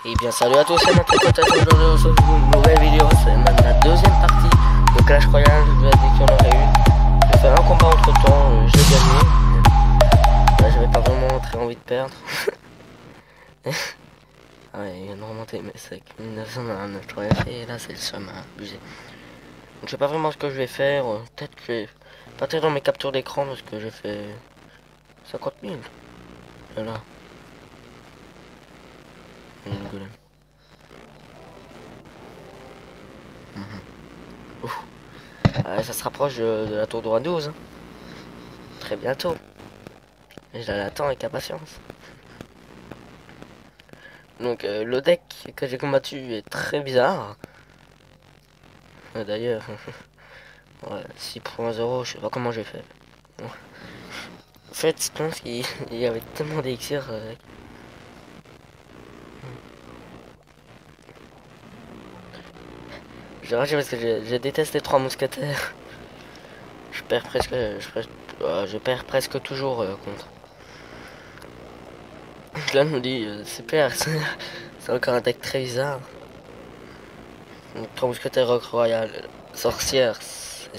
Et bien salut à tous, c'est mon pote, aujourd'hui on se retrouve pour une nouvelle vidéo, c'est même la deuxième partie de Clash Royale. Je vous ai dit qu'il y en aurait une. J'ai fait un combat entre temps, j'ai gagné. Là j'avais pas vraiment très envie de perdre. Ah ouais, il vient de remonter mais c'est que 1929 j'aurais fait, et là c'est le seum à abuser. Donc je sais pas vraiment ce que je vais faire, peut-être que je vais partir dans mes captures d'écran parce que j'ai fait 50 000. Voilà. Une golem. Ça se rapproche de la tour de roi 12. Hein. Très bientôt. Et je l'attends avec impatience. Donc le deck que j'ai combattu est très bizarre. D'ailleurs, ouais, 6.0, je sais pas comment j'ai fait. En fait, je pense qu'il y avait tellement d'élixirs avec. J'ai ragé parce que je déteste les trois mousquetaires. Je perds presque toujours contre. Là, on me dit, super, c'est encore un deck très bizarre. Donc, trois mousquetaires, rock royal, sorcière, c'est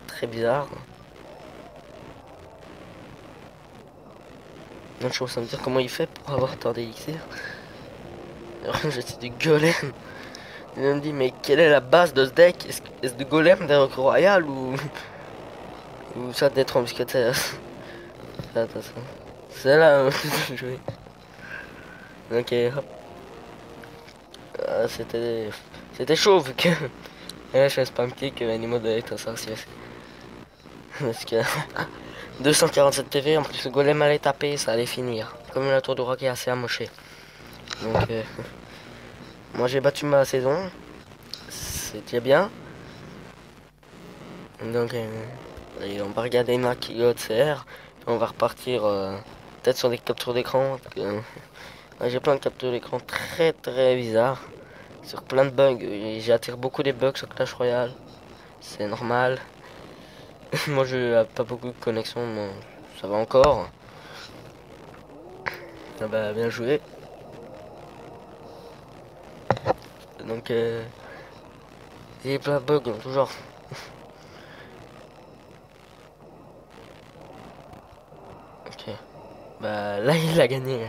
très bizarre. Donc, je commence à me dire comment il fait pour avoir tant d'élixirs. Je suis du golem. Il me dit, mais quelle est la base de ce deck? Est-ce du golem des rock royal ou ça des trois mousquetaires? Attention. C'est là où je jouais. Ok, hop. C'était chaud vu que. Et là, je fais spam kick animaux de sorcier. Parce que 247 PV, en plus le golem allait taper, ça allait finir. Comme la tour de rock est assez amochée. Donc, moi j'ai battu ma saison. C'était bien. Donc, et on va regarder ma qui OCR. On va repartir peut-être sur des captures d'écran. J'ai plein de captures d'écran très bizarres. Sur plein de bugs. J'attire beaucoup des bugs sur Clash Royale. C'est normal. Moi je n'ai pas beaucoup de connexion. Bon, ça va encore. Ah bah bien joué. Donc il y a plein de bugs toujours. Ok. Bah là il a gagné.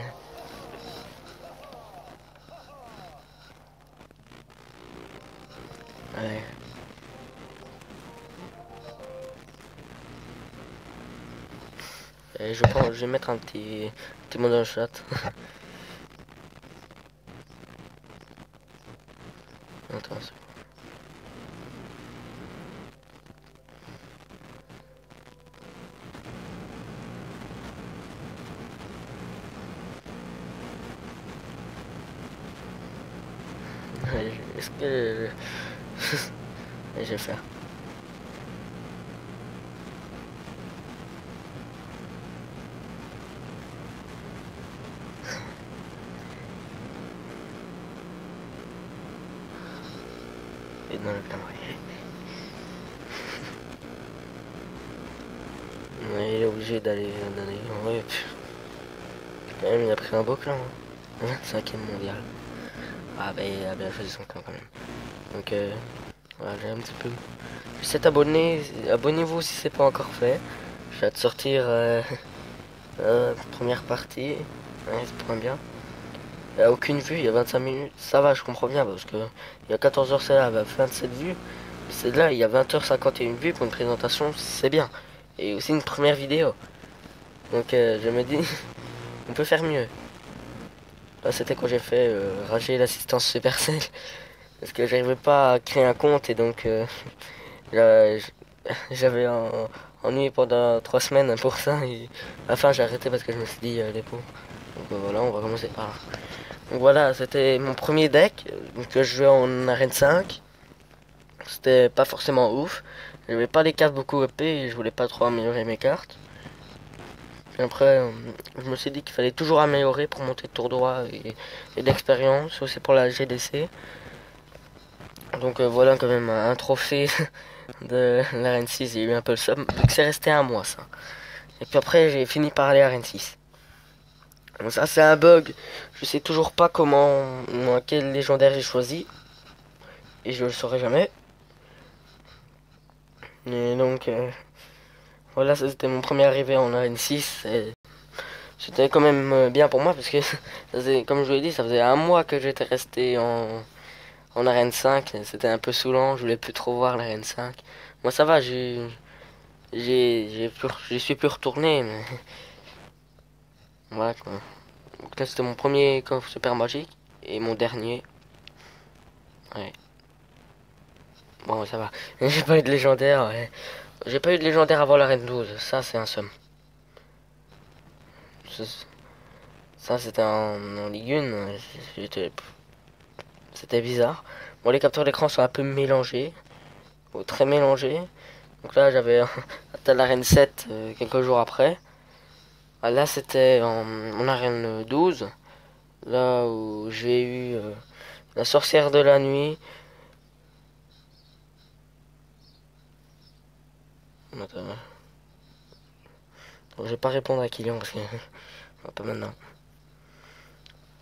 Ouais. Et je pense je vais mettre un petit mot dans le chat. Attends. Est-ce que je vais faire. Et dans le calendrier. Ouais, il est obligé d'aller. Ouais, quand même, il a pris un beau clan. Hein. 25e mondial. Ah, bah, il a bien choisi son clan quand même. Donc, voilà, j'ai un petit peu. Vous êtes abonné, abonnez-vous si c'est pas encore fait. Je vais te sortir première partie. Ouais, c'est pas bien. Il n'y a aucune vue, il y a 25 minutes. Ça va, je comprends bien parce que il y a 14h, c'est là, 27 vues. C'est là, il y a 20h51 vues pour une présentation, c'est bien. Et aussi une première vidéo. Donc, je me dis, on peut faire mieux. Là, c'était quand j'ai fait rager l'assistance Supercell. Parce que j'arrivais pas à créer un compte et donc j'avais ennuyé pendant 3 semaines pour ça. Et à la fin, j'ai arrêté parce que je me suis dit, les pauvres. Donc voilà, on va commencer par là. Donc voilà, c'était mon premier deck que je jouais en arène 5. C'était pas forcément ouf. J'avais pas des cartes beaucoup EP et je voulais pas trop améliorer mes cartes. Puis après, je me suis dit qu'il fallait toujours améliorer pour monter de tour droit et d'expérience, aussi pour la GDC. Donc voilà quand même un trophée de l'arène 6, j'ai eu un peu le somme, donc c'est resté un mois ça. Et puis après j'ai fini par aller à l'arène 6. Ça c'est un bug. Je sais toujours pas comment, moi, quel légendaire j'ai choisi. Et je le saurai jamais. Et donc, voilà, ça c'était mon premier arrivé en arène 6. Et c'était quand même bien pour moi parce que, comme je vous l'ai dit, ça faisait un mois que j'étais resté en arène 5. C'était un peu saoulant, je voulais plus trop voir l'arène 5. Moi ça va, j'y suis plus retourné, mais voilà quoi. Donc là c'était mon premier coffre super magique et mon dernier. Ouais. Bon ça va. J'ai pas eu de légendaire, ouais. J'ai pas eu de légendaire avant l'arène 12, ça c'est un somme. Ça c'était en Ligue 1, c'était bizarre. Bon les capteurs d'écran sont un peu mélangés, ou très mélangés. Donc là j'avais atteint l'arène 7 quelques jours après. Ah, là c'était en arène 12, là où j'ai eu la sorcière de la nuit. Attends, je vais pas répondre à Kylian parce que pas maintenant.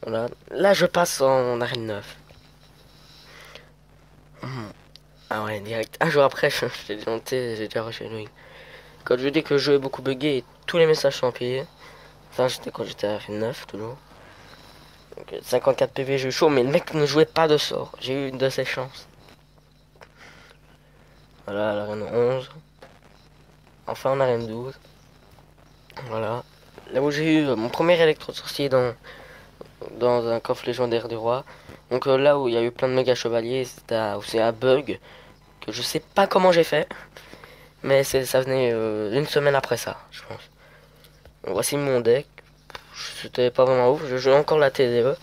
Voilà. Là je passe en arène 9. Ah ouais, direct. Un jour après, j'ai monté, j'ai déjà reçu une win. Quand je dis que le jeu est beaucoup buggé et tous les messages sont empilés. Ça, c'était quand j'étais à arène 9, toujours. Donc, 54 PV, j'ai eu chaud, mais le mec ne jouait pas de sort. J'ai eu une de ses chances. Voilà, l'arène 11. Enfin, en arène 12. Voilà. Là où j'ai eu mon premier électro-sorcier dans un coffre légendaire du roi. Donc là où il y a eu plein de méga chevaliers, c'est un bug que je sais pas comment j'ai fait. Mais ça venait une semaine après ça, je pense. Donc, voici mon deck. C'était pas vraiment ouf. Je joue encore la TDE.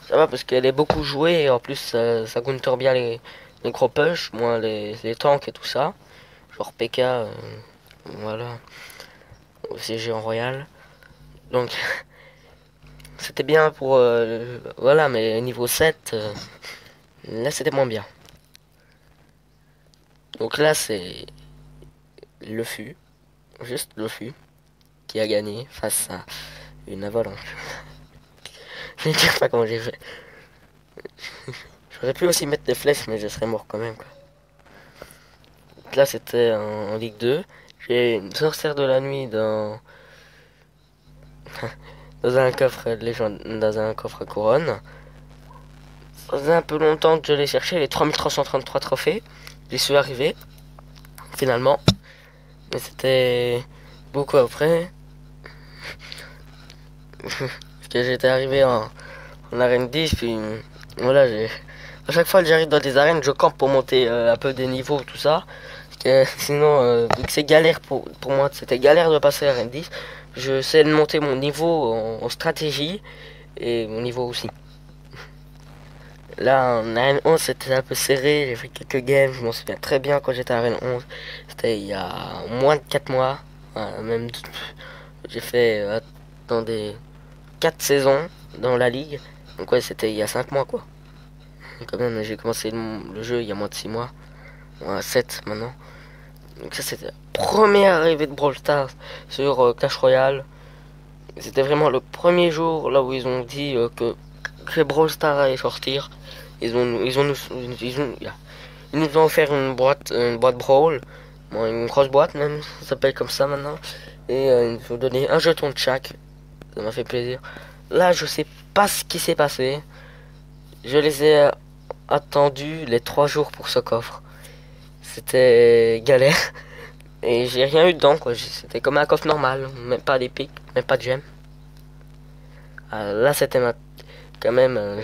Ça va parce qu'elle est beaucoup jouée et en plus ça counter bien les gros push, moins les tanks et tout ça. Genre PK, voilà. Aussi géant royal. Donc c'était bien pour voilà, mais niveau 7 là c'était moins bien. Donc là c'est le fût, juste le fût qui a gagné face à une avalanche. Je ne sais pas comment j'ai fait. J'aurais pu aussi mettre des flèches mais je serais mort quand même quoi. Donc là c'était en Ligue 2. J'ai une sorcière de la nuit dans un coffre légende, dans un coffre à couronne. Ça faisait un peu longtemps que je l'ai cherché, les 3333 trophées. J'y suis arrivé, finalement. Mais c'était beaucoup après. Parce que j'étais arrivé en arène 10, puis voilà, à chaque fois que j'arrive dans des arènes, je campe pour monter un peu des niveaux, tout ça. Parce que sinon, vu que c'est galère pour moi, c'était galère de passer à l'arène 10, je sais de monter mon niveau en stratégie et mon niveau aussi. Là, en Arène 11, c'était un peu serré. J'ai fait quelques games. Je m'en souviens très bien quand j'étais à Arène 11. C'était il y a moins de 4 mois. Voilà, même, j'ai fait dans des 4 saisons dans la ligue. Donc, ouais, c'était il y a 5 mois, quoi. Et quand même, j'ai commencé le jeu il y a moins de 6 mois. Ouais, 7 maintenant. Donc, ça, c'était la première arrivée de Brawl Stars sur Clash Royale. C'était vraiment le premier jour là où ils ont dit que Brawl Stars allait sortir. Ils nous ont offert une boîte Brawl, bon, une grosse boîte même, ça s'appelle comme ça maintenant. Et ils nous ont donné un jeton de chaque, ça m'a fait plaisir. Là, je sais pas ce qui s'est passé. Je les ai attendus les 3 jours pour ce coffre. C'était galère. Et j'ai rien eu dedans, quoi. C'était comme un coffre normal, même pas d'épique, même pas de gemme. Là, c'était quand même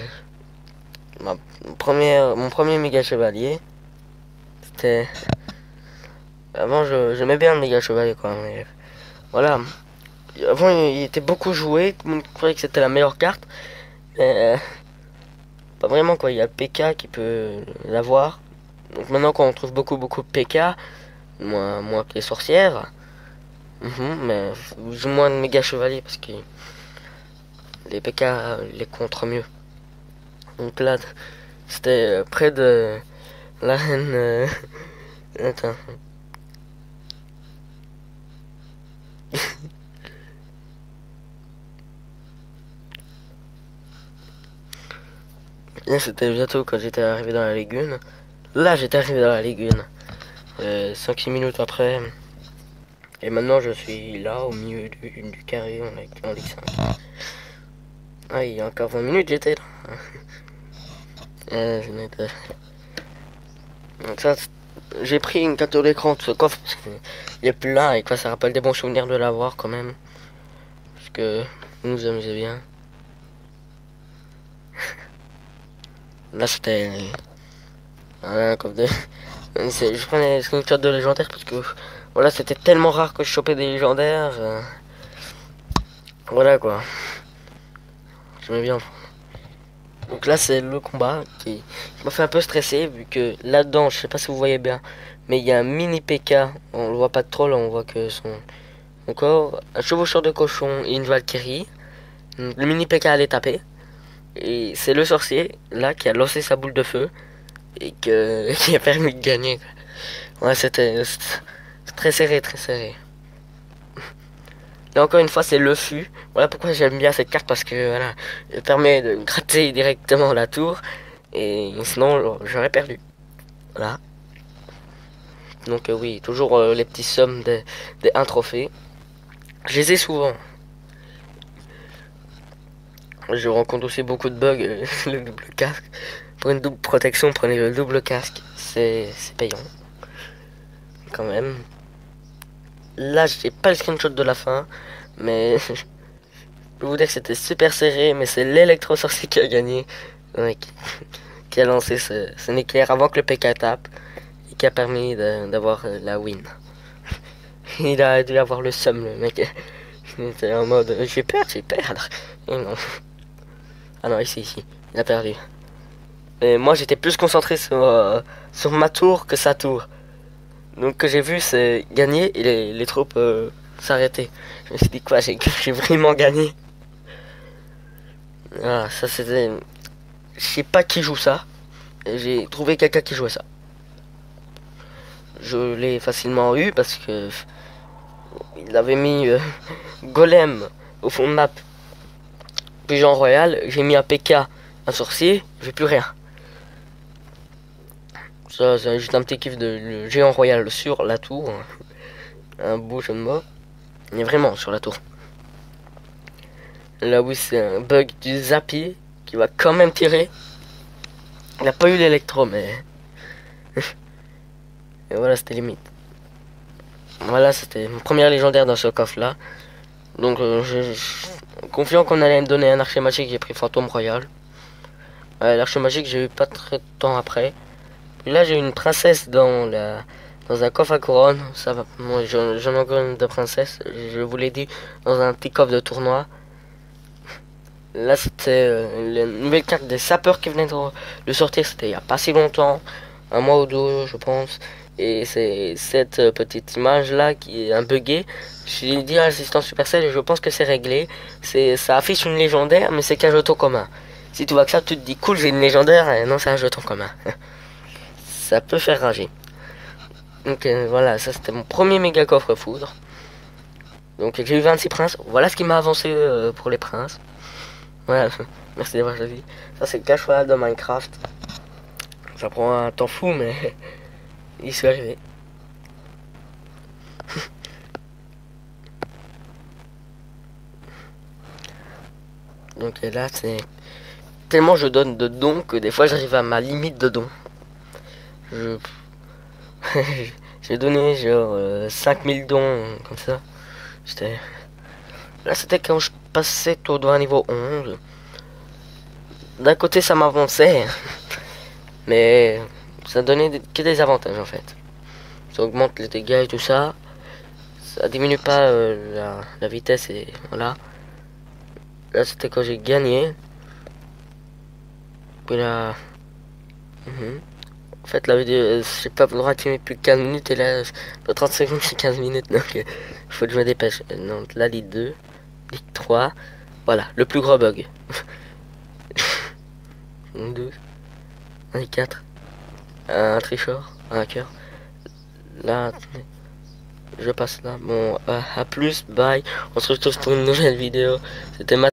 mon premier méga chevalier. C'était. Avant, j'aimais bien le méga chevalier, quoi. Mais voilà. Avant, il était beaucoup joué. Tout le monde croyait que c'était la meilleure carte. Mais pas vraiment, quoi. Il y a le PK qui peut l'avoir. Donc maintenant, quand on trouve beaucoup de PK, moins que les sorcières. Mais je joue moins de méga chevalier parce que les PK les contre mieux. Donc là, c'était près de l'arène. Attends. Et c'était bientôt quand j'étais arrivé dans la lagune. Là, j'étais arrivé dans la lagune. 5-6 minutes après. Et maintenant, je suis là, au milieu du carré, en Ligue 5. Ah, il y a encore 20 minutes, j'étais là. Donc ça, j'ai pris une capture d'écran de ce coffre parce qu'il est plein et quoi, ça rappelle des bons souvenirs de l'avoir quand même. Parce que vous nous amusez bien. Là, c'était un coffre de... Je prenais des screenshots de légendaires parce que voilà, c'était tellement rare que je chopais des légendaires. Voilà quoi. J'aimais bien. Donc là c'est le combat qui m'a fait un peu stresser vu que là-dedans, je sais pas si vous voyez bien, mais il y a un mini PK, on le voit pas trop là, on voit que son corps, un chevaucheur de cochon et une Valkyrie. Le mini PK allait taper. Et c'est le sorcier là qui a lancé sa boule de feu et qui a permis de gagner. Ouais, c'était très serré, très serré. Et encore une fois, c'est le fût. Voilà pourquoi j'aime bien cette carte parce que voilà, elle permet de gratter directement la tour. Et sinon, j'aurais perdu. Voilà. Donc oui, toujours les petits sommes des 1 trophée. Je les ai souvent. Je rencontre aussi beaucoup de bugs. Le double casque. Pour une double protection, prenez le double casque. C'est payant. Quand même. Là, j'ai pas le screenshot de la fin. Mais je peux vous dire que c'était super serré. Mais c'est l'électro-sorcier qui a gagné. Ouais, qui a lancé ce éclair avant que le PK tape. Et qui a permis d'avoir la win. Il a dû avoir le seum, le mec. Il était en mode je vais perdre. Et non. Ah non, ici. Il a perdu. Et moi, j'étais plus concentré sur ma tour que sa tour. Donc, que j'ai vu, c'est gagner et les troupes s'arrêter. Je me suis dit, quoi, j'ai vraiment gagné. Ah, ça c'était. Je sais pas qui joue ça. J'ai trouvé quelqu'un qui jouait ça. Je l'ai facilement eu parce que il avait mis Golem au fond de map. Pigeon Royal, j'ai mis un PK, un sorcier, j'ai plus rien. Ça, c'est juste un petit kiff de le géant royal sur la tour. Un beau jeu de mots. Il est vraiment sur la tour. Là, oui, c'est un bug du Zapier qui va quand même tirer. Il n'a pas eu l'électro, mais. Et voilà, c'était limite. Voilà, c'était mon première légendaire dans ce coffre-là. Donc, confiant qu'on allait me donner un archer magique, j'ai pris Fantôme Royal. L'archer magique, j'ai eu pas très de temps après. Puis là, j'ai une princesse dans un coffre à couronne. Ça va, moi, j'en ai encore une de princesse. Je vous l'ai dit, dans un petit coffre de tournoi. Là, c'était la nouvelle carte des sapeurs qui venait de sortir. C'était il y a pas si longtemps, un mois ou deux, je pense. Et c'est cette petite image là qui est un buggée. J'ai dit à l'assistant Supercell et je pense que c'est réglé. Ça affiche une légendaire, mais c'est qu'un jeton commun. Si tu vois que ça, tu te dis cool, j'ai une légendaire. Et non, c'est un jeton commun. Ça peut faire rager. Donc voilà, ça c'était mon premier méga coffre foudre. Donc j'ai eu 26 princes. Voilà ce qui m'a avancé pour les princes. Voilà, merci d'avoir choisi. Ça c'est le cache royal de Minecraft. Ça prend un temps fou, mais il s'est arrivé. Donc là, c'est tellement je donne de dons que des fois j'arrive à ma limite de dons. J'ai donné genre 5000 dons comme ça. Là, c'était quand je passais tout droit à niveau 11. D'un côté, ça m'avançait, mais ça donnait que des avantages en fait. Ça augmente les dégâts et tout ça. Ça diminue pas la vitesse et voilà. Là, c'était quand j'ai gagné. Puis là. En fait, la vidéo, j'ai pas le droit de filmer plus de 15 minutes et là, dans 30 secondes, c'est 15 minutes donc il faut que je me dépêche. Donc là, Ligue 2, Ligue 3. Voilà, le plus gros bug. 12, 1, 4, un tricheur, un hacker. Là, je passe là. Bon, à plus, bye. On se retrouve pour une nouvelle vidéo. C'était